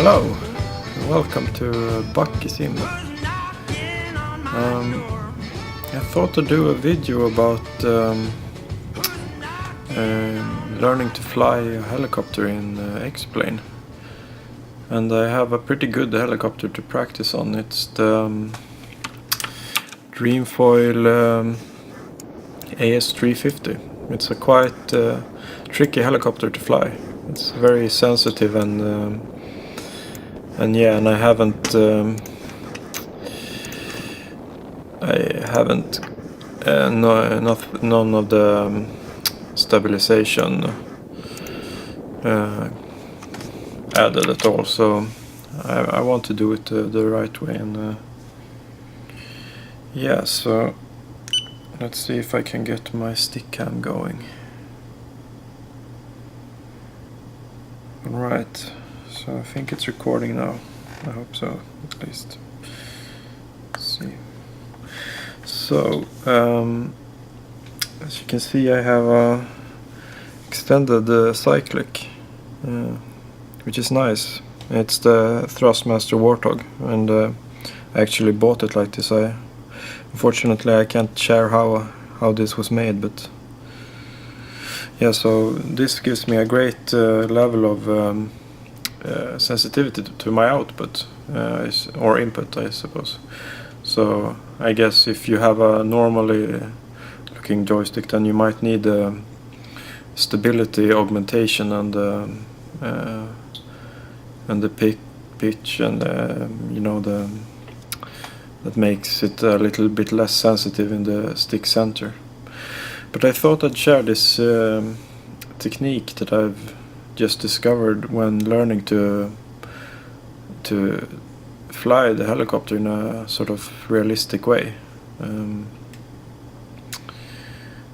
Hello, welcome to Bucky Sim. I thought to do a video about learning to fly a helicopter in X-plane, and I have a pretty good helicopter to practice on. It's the Dreamfoil AS350. It's a quite tricky helicopter to fly. It's very sensitive and I haven't none of the stabilization added at all, so I want to do it the right way, and yeah, so let's see if I can get my stick cam going. Right, so I think it's recording now. I hope so, at least. Let's see. So, as you can see, I have extended the cyclic, which is nice. It's the Thrustmaster Warthog, and I actually bought it like this. Unfortunately, I can't share how this was made, but yeah, so this gives me a great level of sensitivity to my output or input, I suppose. So I guess if you have a normally looking joystick, then you might need stability augmentation and the pitch and that makes it a little bit less sensitive in the stick center. But I thought I'd share this technique that I've just discovered when learning to fly the helicopter in a sort of realistic way.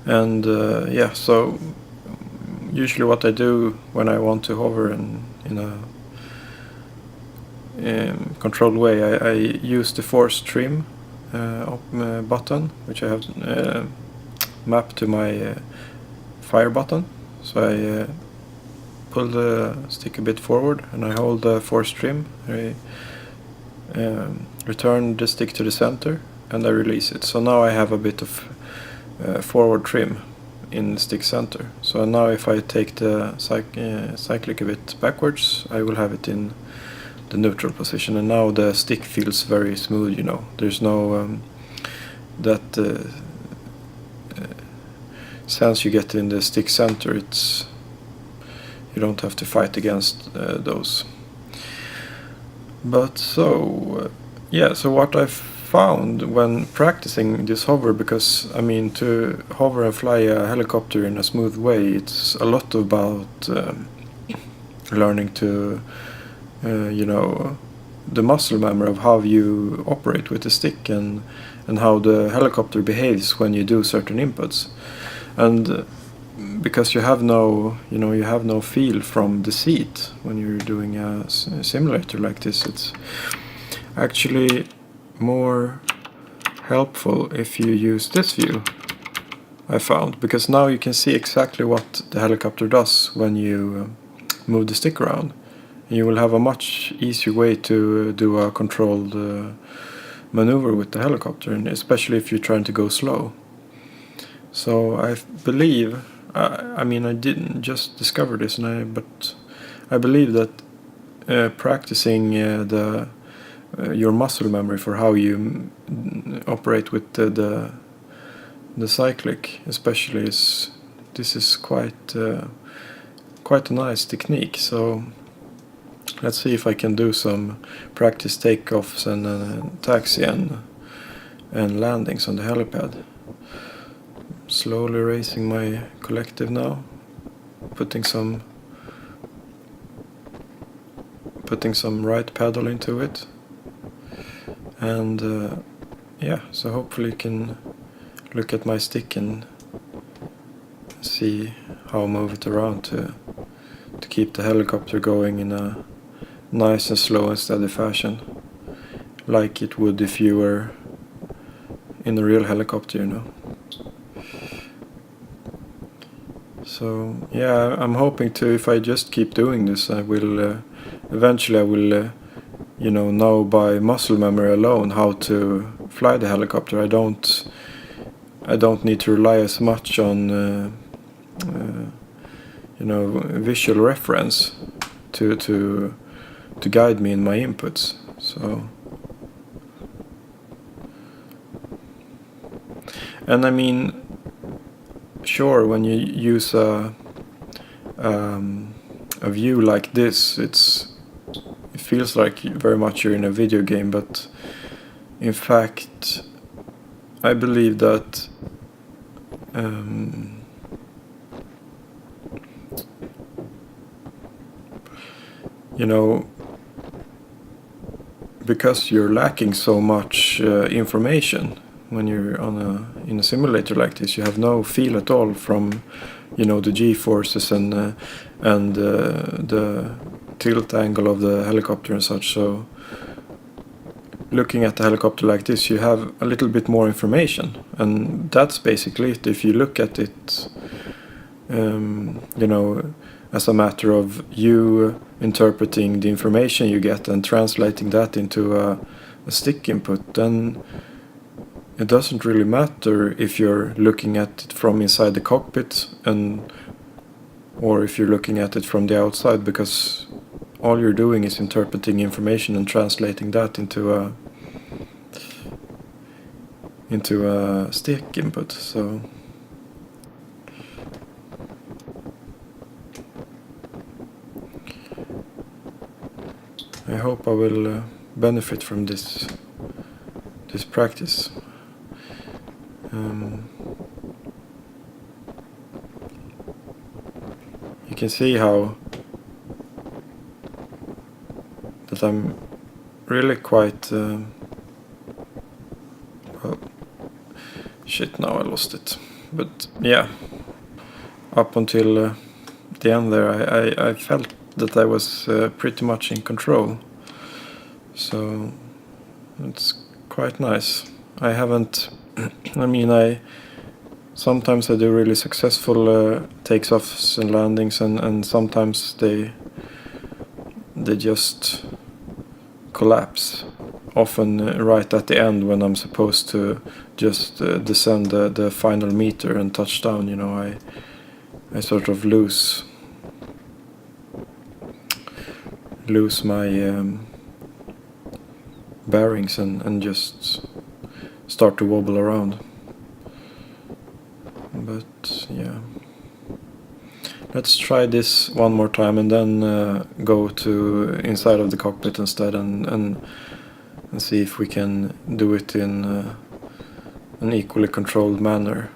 Yeah, so usually what I do when I want to hover in a controlled way, I use the force trim button, which I have mapped to my fire button. So I pull the stick a bit forward and I hold the force trim. I return the stick to the center and I release it. So now I have a bit of forward trim in the stick center. So now if I take the cyclic a bit backwards, I will have it in the neutral position, and now the stick feels very smooth, There's no that sense you get in the stick center. You don't have to fight against those. But so yeah, so what I've found when practicing this hover, because I mean, to hover and fly a helicopter in a smooth way, it's a lot about learning to the muscle memory of how you operate with the stick and how the helicopter behaves when you do certain inputs. And because you have no feel from the seat when you're doing a simulator like this, it's actually more helpful if you use this view, I found, because now you can see exactly what the helicopter does when you move the stick around. You will have a much easier way to do a controlled maneuver with the helicopter, and especially if you're trying to go slow. So I believe, I didn't just discover this, but I believe that practicing your muscle memory for how you operate with the cyclic, especially, this is quite a nice technique. So let's see if I can do some practice takeoffs and taxi and landings on the helipad. Slowly raising my collective now, putting some right paddle into it, and yeah, so hopefully you can look at my stick and see how I move it around to keep the helicopter going in a nice and slow and steady fashion, like it would if you were in a real helicopter, So yeah, I'm hoping to, if I just keep doing this, I will eventually I will know by muscle memory alone how to fly the helicopter. I don't need to rely as much on visual reference to guide me in my inputs. So, and I mean, sure, when you use a view like this, it feels like very much you're in a video game, but in fact I believe that because you're lacking so much information when you're in a simulator like this, you have no feel at all from the G-forces and the tilt angle of the helicopter and such. So looking at the helicopter like this, you have a little bit more information, and that's basically it. If you look at it as a matter of you interpreting the information you get and translating that into a stick input, then it doesn't really matter if you're looking at it from inside the cockpit or if you're looking at it from the outside, because all you're doing is interpreting information and translating that into a stick input. So I hope I will benefit from this practice. You can see how that I'm really quite well, shit, now I lost it. But yeah, up until the end there, I felt that I was pretty much in control. So it's quite nice. I haven't sometimes I do really successful takes-offs and landings, and sometimes they just collapse, often right at the end when I'm supposed to just descend the final meter and touch down. I sort of lose my bearings and just start to wobble around. But yeah, let's try this one more time and then go to inside of the cockpit instead and see if we can do it in an equally controlled manner.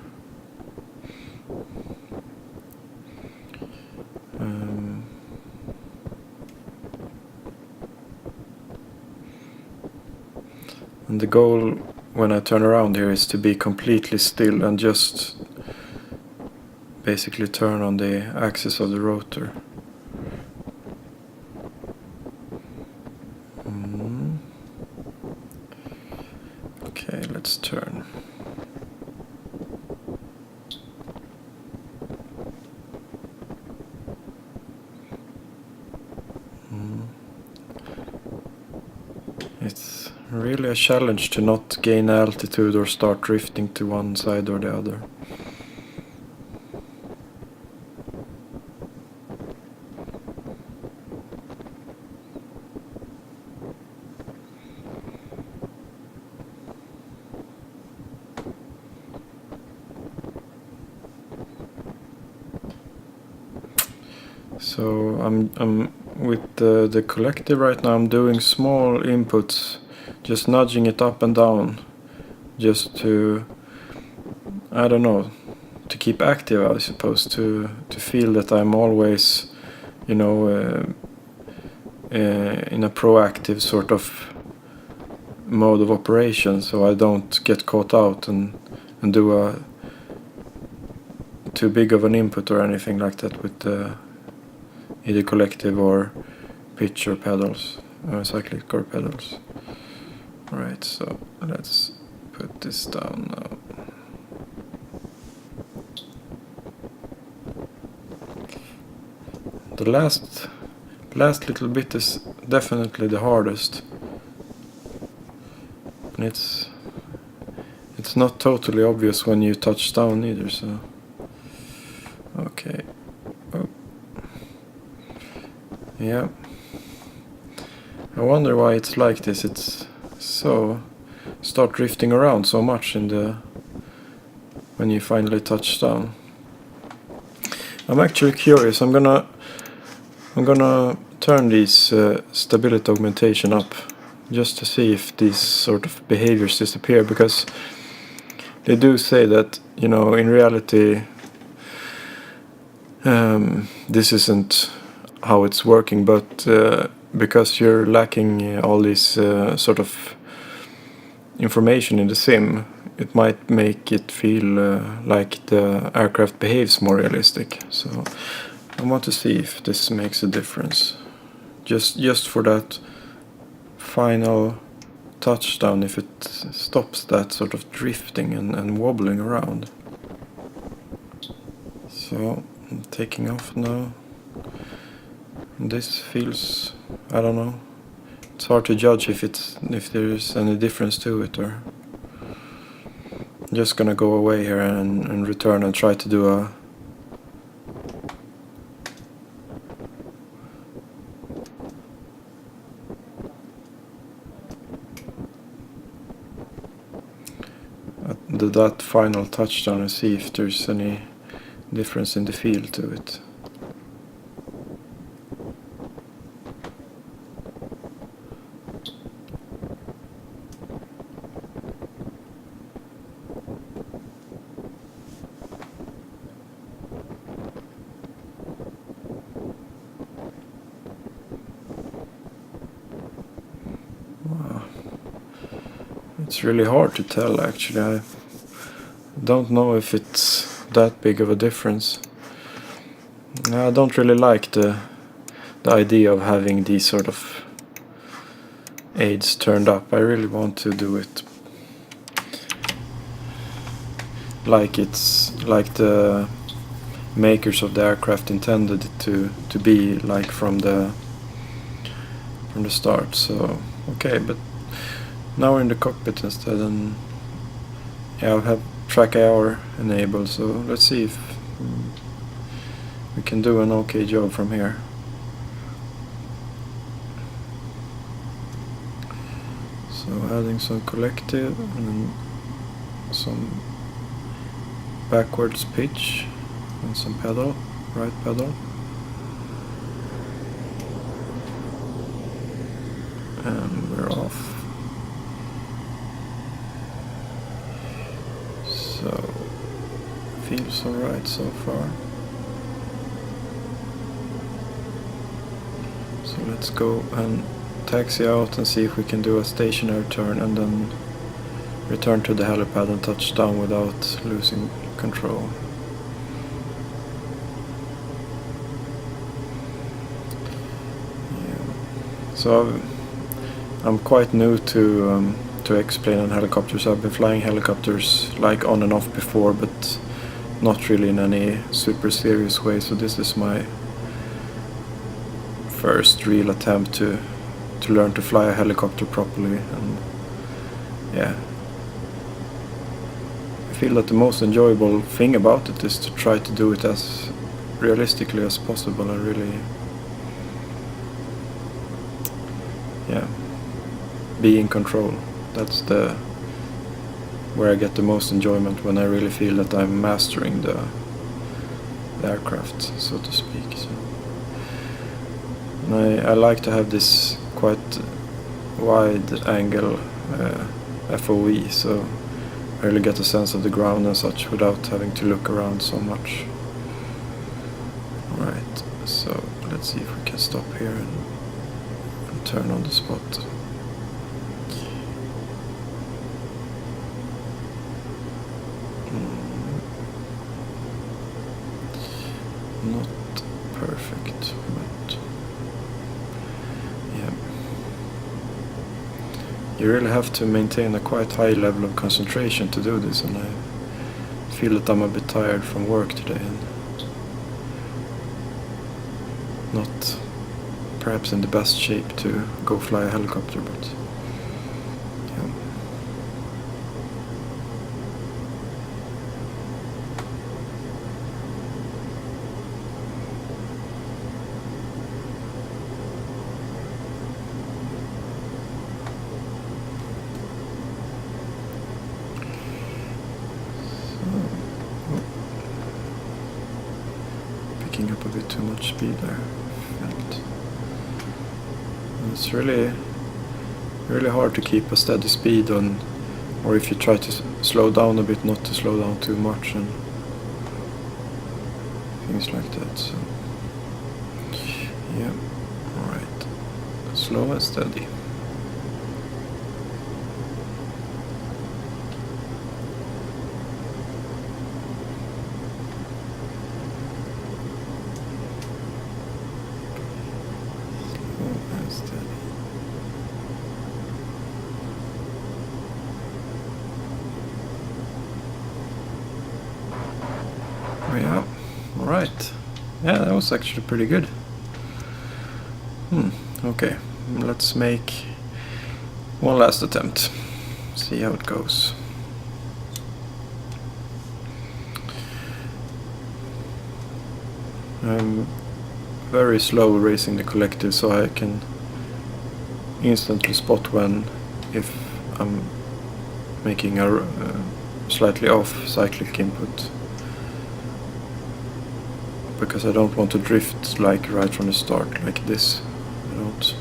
And the goal when I turn around here is to be completely still and just basically turn on the axis of the rotor. Okay, let's turn. It's really a challenge to not gain altitude or start drifting to one side or the other. So I'm with the collective right now. I'm doing small inputs, just nudging it up and down, just to, I don't know, to keep active, I suppose, to feel that I'm always, in a proactive sort of mode of operation, so I don't get caught out and do a too big of an input or anything like that with either collective or pitch or pedals, cyclic or pedals. Alright, so let's put this down now. the last little bit is definitely the hardest. And it's not totally obvious when you touch down either, so okay. Oh. Yeah. I wonder why it's like this. It's so start drifting around so much in the when you finally touch down. I'm actually curious. I'm gonna turn these stability augmentation up just to see if these sort of behaviors disappear, because they do say that, you know, in reality this isn't how it's working, but because you're lacking all this sort of information in the sim, it might make it feel like the aircraft behaves more realistic. So I want to see if this makes a difference, just for that final touchdown, if it stops that sort of drifting and wobbling around. So I'm taking off now. This feels, I don't know, it's hard to judge if there's any difference to it, or I'm just gonna go away here and return and try to do a that final touchdown and see if there's any difference in the feel to it. Wow. It's really hard to tell, actually. I don't know if it's that big of a difference. I don't really like the idea of having these sort of aids turned up. I really want to do it like it's like the makers of the aircraft intended it to be, like from the start. So okay, but now we're in the cockpit instead, and yeah, I have track AR enabled, so let's see if we can do an okay job from here. So adding some collective and then some backwards pitch and some pedal, right pedal. And we're off. So feels alright so far. So let's go and taxi out and see if we can do a stationary turn and then return to the helipad and touch down without losing control. Yeah. So I'm quite new to X-plane and helicopters. I've been flying helicopters like on and off before, but not really in any super serious way, so this is my first real attempt to learn to fly a helicopter properly. And yeah, I feel that the most enjoyable thing about it is to try to do it as realistically as possible and really, yeah, be in control. That's where I get the most enjoyment, when I really feel that I'm mastering the aircraft, so to speak. So, and I like to have this quite wide angle FOV, so I really get a sense of the ground and such without having to look around so much. Right, so let's see if we can stop here and turn on the spot. Not perfect, but yeah. You really have to maintain a quite high level of concentration to do this, and I feel that I'm a bit tired from work today. And not perhaps in the best shape to go fly a helicopter, but yeah. Picking up a bit too much speed there. It's really hard to keep a steady speed on, or if you try to slow down a bit, not to slow down too much and things like that. So yeah, alright, slow and steady. Yeah, alright. Yeah, that was actually pretty good. Okay, let's make one last attempt. See how it goes. I'm very slow raising the collective, so I can instantly spot if I'm making a slightly off cyclic input, because I don't want to drift like right from the start like this. I don't.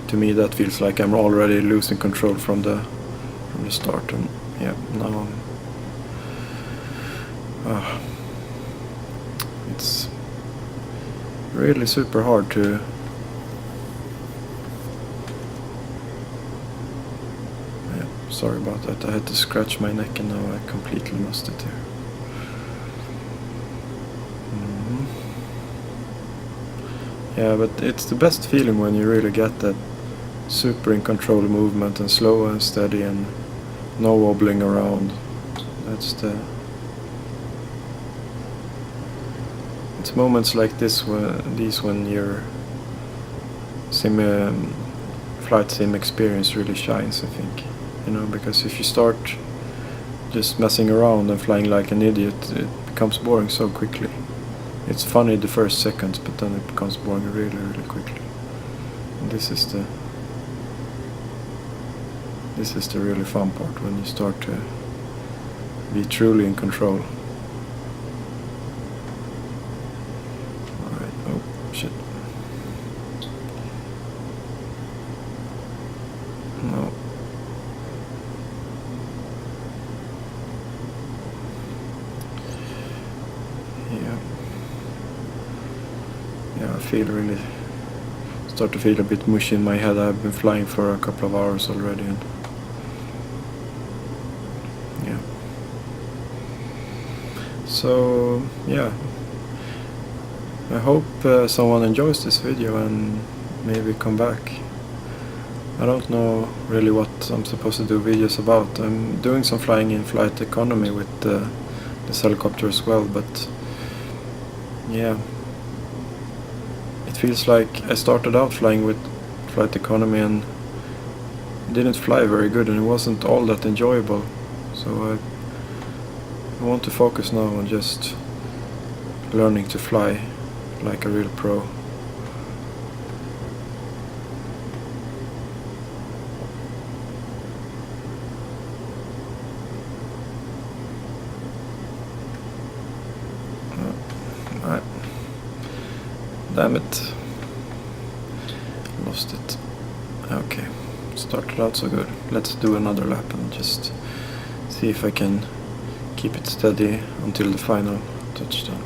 To me that feels like I'm already losing control from the start, and yeah, now it's really super hard to sorry about that. I had to scratch my neck and now I completely lost it here. Yeah, but it's the best feeling when you really get that super in control movement and slow and steady and no wobbling around. It's moments like this when your flight sim experience really shines, I think. You know, because if you start just messing around and flying like an idiot, it becomes boring so quickly. It's funny the first seconds, but then it becomes boring really, really quickly. And this is the really fun part, when you start to be truly in control. Alright, oh shit. No. Yeah, I start to feel a bit mushy in my head. I've been flying for a couple of hours already, and yeah. So yeah, I hope someone enjoys this video and maybe come back. I don't know really what I'm supposed to do videos about. I'm doing some flying in flight economy with this helicopter as well, but yeah, it feels like I started out flying with flight economy and didn't fly very good, and it wasn't all that enjoyable. So I want to focus now on just learning to fly like a real pro. Damn it. Lost it. Okay. Started out so good. Let's do another lap and just see if I can keep it steady until the final touchdown.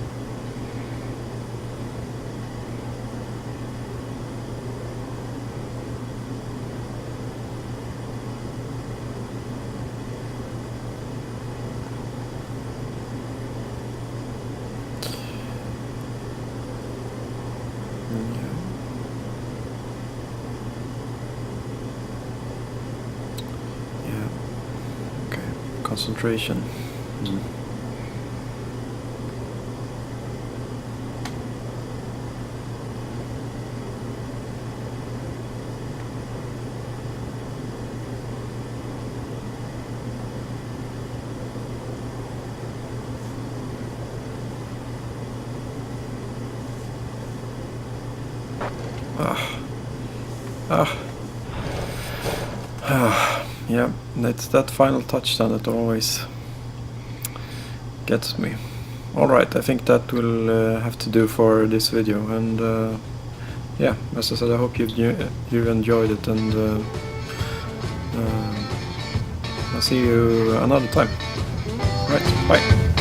Concentration. Yeah, it's that final touch then that always gets me. Alright, I think that will have to do for this video, and yeah, as I said, I hope you've enjoyed it, and I'll see you another time. Right, bye.